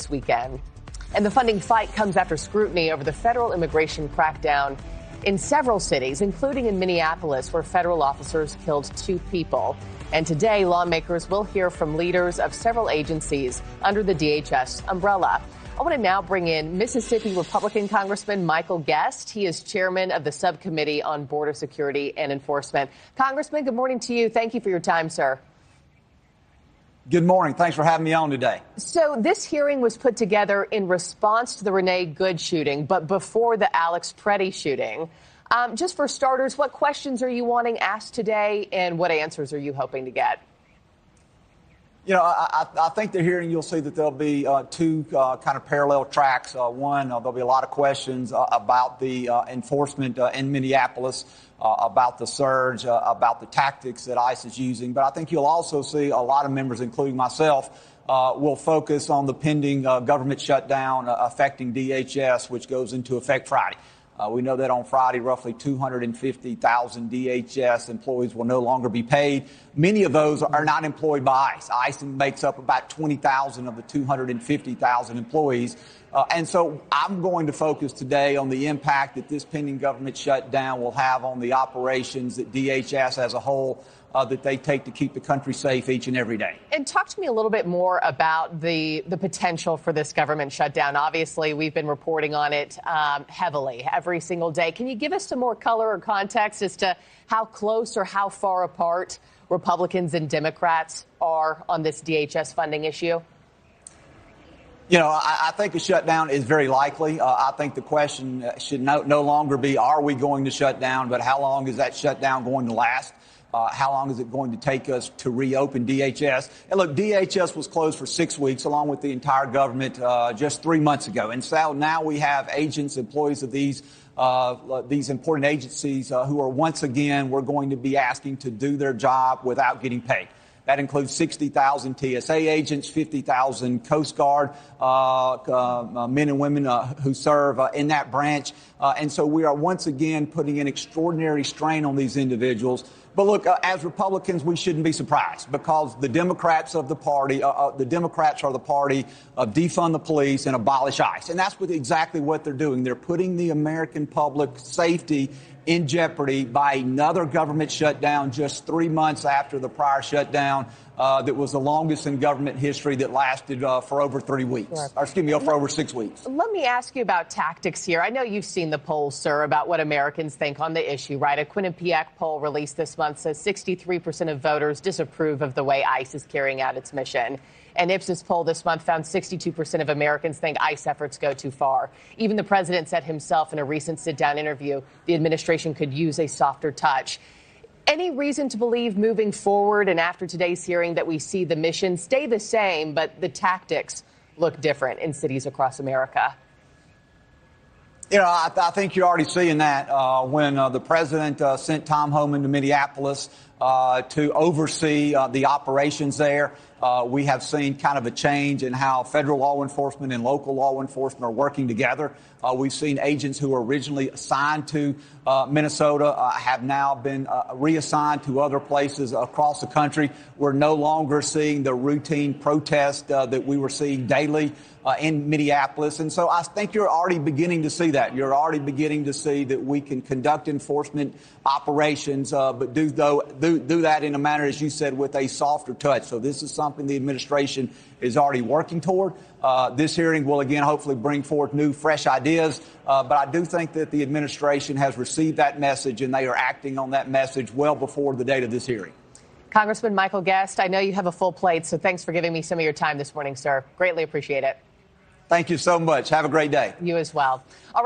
this weekend. And the funding fight comes after scrutiny over the federal immigration crackdown in several cities, including in Minneapolis, where federal officers killed 2 people. And today, lawmakers will hear from leaders of several agencies under the DHS umbrella. I want to now bring in Mississippi Republican Congressman Michael Guest. He is chairman of the Subcommittee on Border Security and Enforcement. Congressman, good morning to you. Thank you for your time, sir. Good morning. Thanks for having me on today. So this hearing was put together in response to the Renee Good shooting, but before the Alex Preddy shooting. Just for starters, what questions are you wanting asked today, and what answers are you hoping to get? You know, I think the hearing, you'll see that there'll be 2 kind of parallel tracks. One, there'll be a lot of questions about the enforcement in Minneapolis, about the surge, about the tactics that ICE is using. But I think you'll also see a lot of members, including myself, will focus on the pending government shutdown affecting DHS, which goes into effect Friday. We know that on Friday, roughly 250,000 DHS employees will no longer be paid. Many of those are not employed by ICE. ICE makes up about 20,000 of the 250,000 employees. And so I'm going to focus today on the impact that this pending government shutdown will have on the operations that DHS as a whole that they take to keep the country safe each and every day. And talk to me a little bit more about the potential for this government shutdown. Obviously, we've been reporting on it heavily every single day. Can you give us some more color or context as to how close or how far apart Republicans and Democrats are on this DHS funding issue? You know, I think a shutdown is very likely. I think the question should no longer be, are we going to shut down, but how long is that shutdown going to last? How long is it going to take us to reopen DHS? And look, DHS was closed for 6 weeks, along with the entire government, just 3 months ago. And so now we have agents, employees of these important agencies who are once again, we're going to be asking to do their job without getting paid. That includes 60,000 TSA agents, 50,000 Coast Guard men and women who serve in that branch. And so we are once again putting an extraordinary strain on these individuals. But look, as Republicans, we shouldn't be surprised because the Democrats of the party, the Democrats are the party of defund the police and abolish ICE. And that's exactly what they're doing. They're putting the American public safety in jeopardy by another government shutdown just 3 months after the prior shutdown that was the longest in government history that lasted for over 3 weeks. Right. Or excuse me, for over 6 weeks. Let me ask you about tactics here. I know you've seen the polls, sir, about what Americans think on the issue, right? A Quinnipiac poll released this month says 63% of voters disapprove of the way ICE is carrying out its mission. An Ipsos poll this month found 62% of Americans think ICE efforts go too far. Even the president said himself in a recent sit-down interview the administration could use a softer touch. Any reason to believe moving forward and after today's hearing that we see the mission stay the same, but the tactics look different in cities across America? You know, I think you're already seeing that when the president sent Tom Homan to Minneapolis to oversee the operations there. We have seen kind of a change in how federal law enforcement and local law enforcement are working together. We've seen agents who were originally assigned to Minnesota have now been reassigned to other places across the country. We're no longer seeing the routine protest that we were seeing daily in Minneapolis. And so I think you're already beginning to see that. You're already beginning to see that we can conduct enforcement operations, but do that in a manner, as you said, with a softer touch. So this is something the administration is already working toward. This hearing will, again, hopefully bring forth new, fresh ideas. But I do think that the administration has received that message, and they are acting on that message well before the date of this hearing. Congressman Michael Guest, I know you have a full plate, so thanks for giving me some of your time this morning, sir. Greatly appreciate it. Thank you so much. Have a great day. You as well. All right.